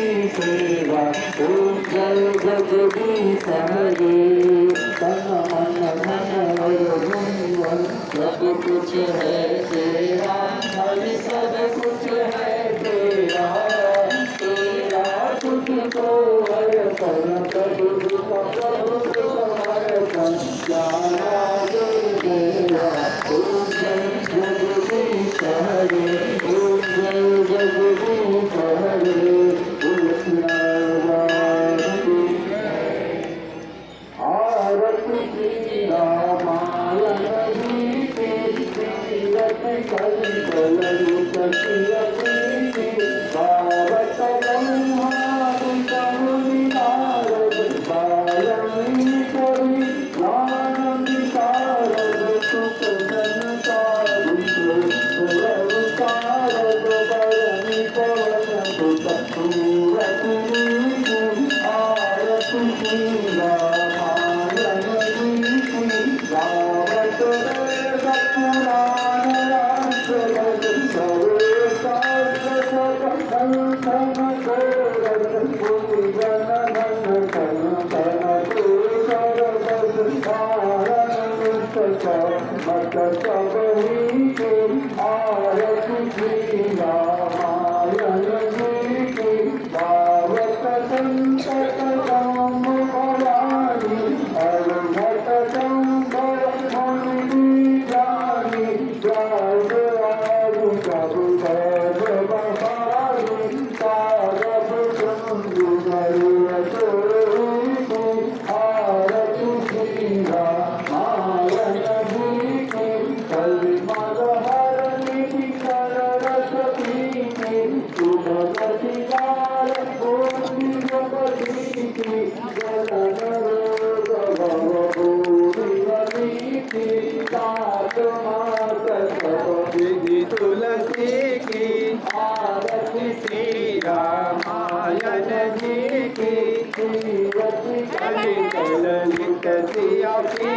सेवा उज्जवल जगदीश हरे तन मन धन वैभव सब कुछ है तेरा हरि सब कुछ है तेरा तेरा तुझको अर्पण प्रभु समर्पण जाना तेरा उज्जवल जगदीश हरे उज्जवल जगदीश हरे आरती की रामायण गीते तीरथ कल्पललित कीर्ति भावत ब्रह्मादिक मुनि नारद बालमीश्वरी ज्ञान विशारद सुख संसारिक सुरविशारद बरनि पवन सुत सूरति आरती की रामायण गीति गावत वेद पुराण राष्ट्रगत सवे शास्त्र संतन गोरख भूमि जन धन तन तन केशर बस धारण मुक्त मत सब ही के आरती की रामायण गीति गावत संतत राम भवानी अर्घट शंकर मुनि जानी जाग आदि प्रभु सर्व बहारी सारभ चंद्र हरिय चोरी आरती की रामायण गीति कलिमल हरनि विकल रस पीति शुभ प्रतिकार गोपी जगदीति जलन रोग भव भूरि वनीति सात मास सब विधि तुलसी की आरती श्री रामायण गीति कीरति कलित ललित सिया की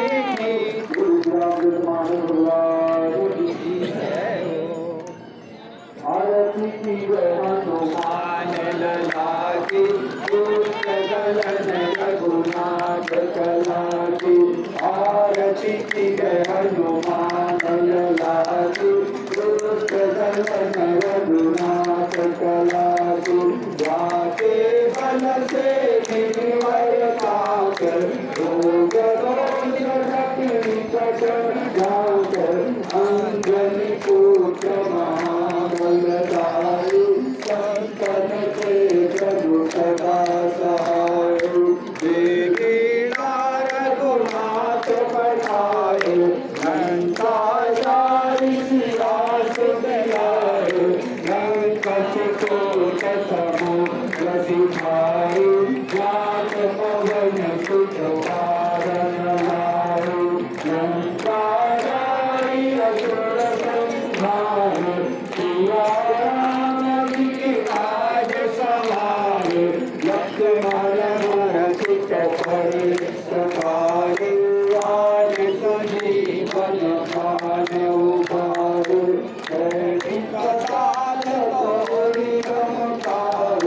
गुरुमान भगवान की जय आरती की हनुमान लला की दुष्ट दलन रघुनाथ कला की आरती की हनुमान लला की दुष्ट दलन रघुनाथ कला की जाके बल से निर्भय पाकर रोग रोग रख निकट जाकर अंजनी पुत्र महाबलदायु संतन के प्रभु सदा सहाय देवी रघुनाथ पठाए घंटा जारी सिरास दिलाए लंकट कोट समुद्र सिखाए जात पवन सुत पारन लाए लंका जारी असुर संहार सिया राम जी के काज सवारे लक्ष्मण भरत परे सखारे आन संजीवन प्राण उबारे सैनिक काल गौरी रमकार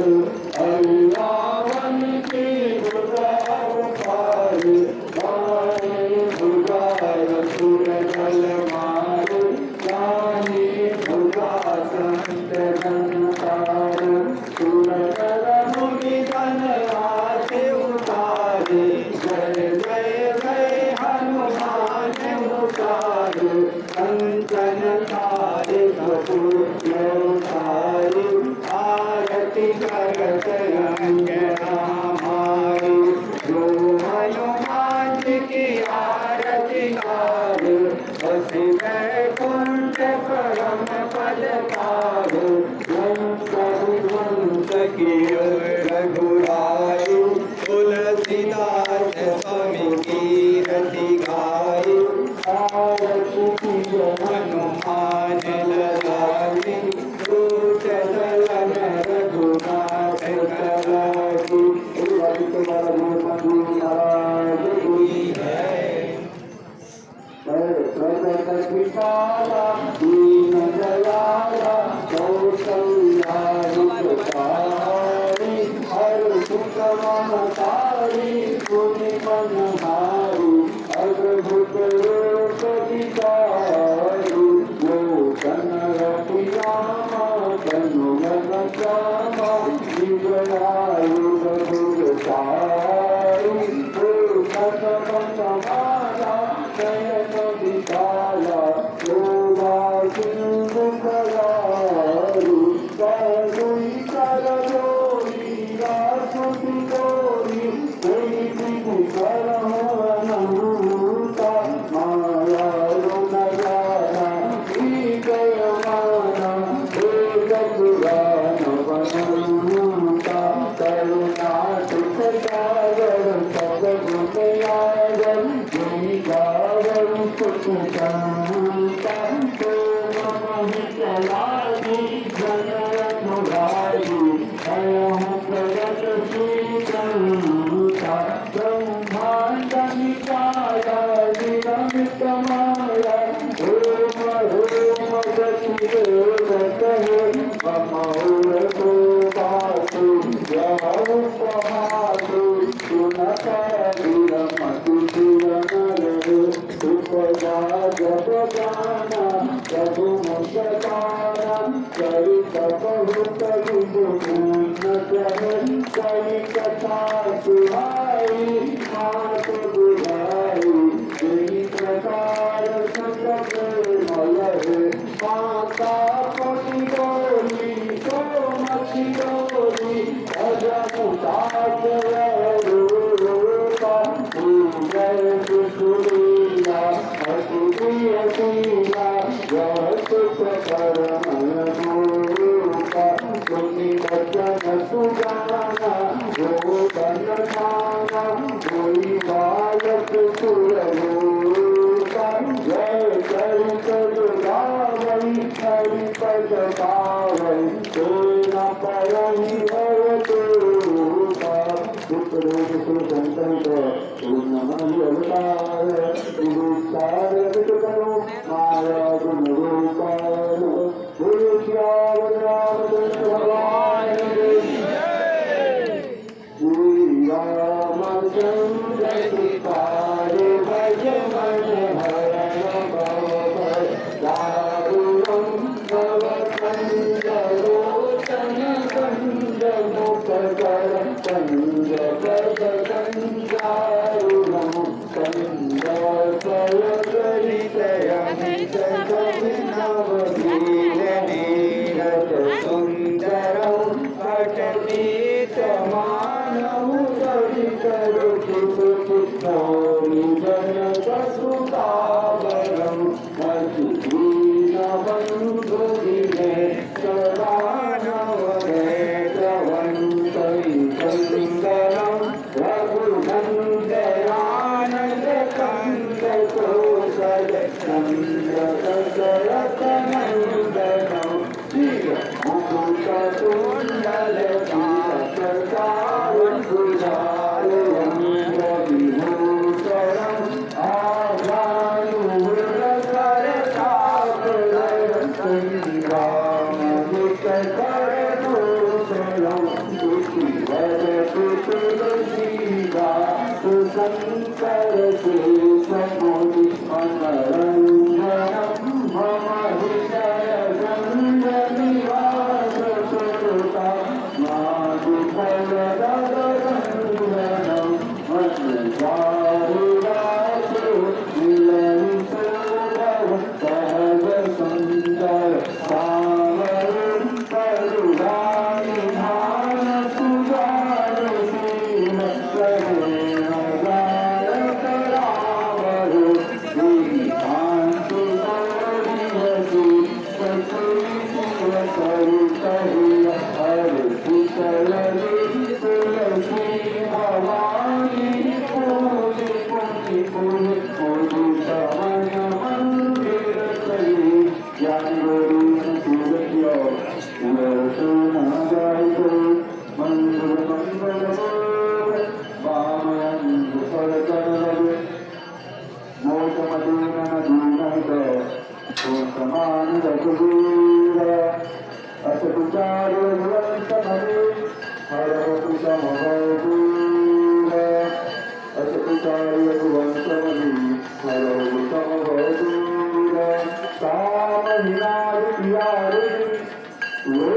अल्लावन की दुरार मारे बुरार सुर जल मारे जानी भुजा संत धनकार सुर नर मुनि धन आते उतारे जय जय जय हनुमान उतारे कंचन तारे कपूर तारे आरती करत रंग हमारे जो हनुमान की आरती गावे बस वैकुंठ परम पद पावे वंश की रघुराई तुलसीदास स्वामी की रति गाई आरती की हनुमान ललाटी दूत दलन रघुनाथ कला की महाराज की जय प्रगट विशाला दीन दयाला कौशल Thank you.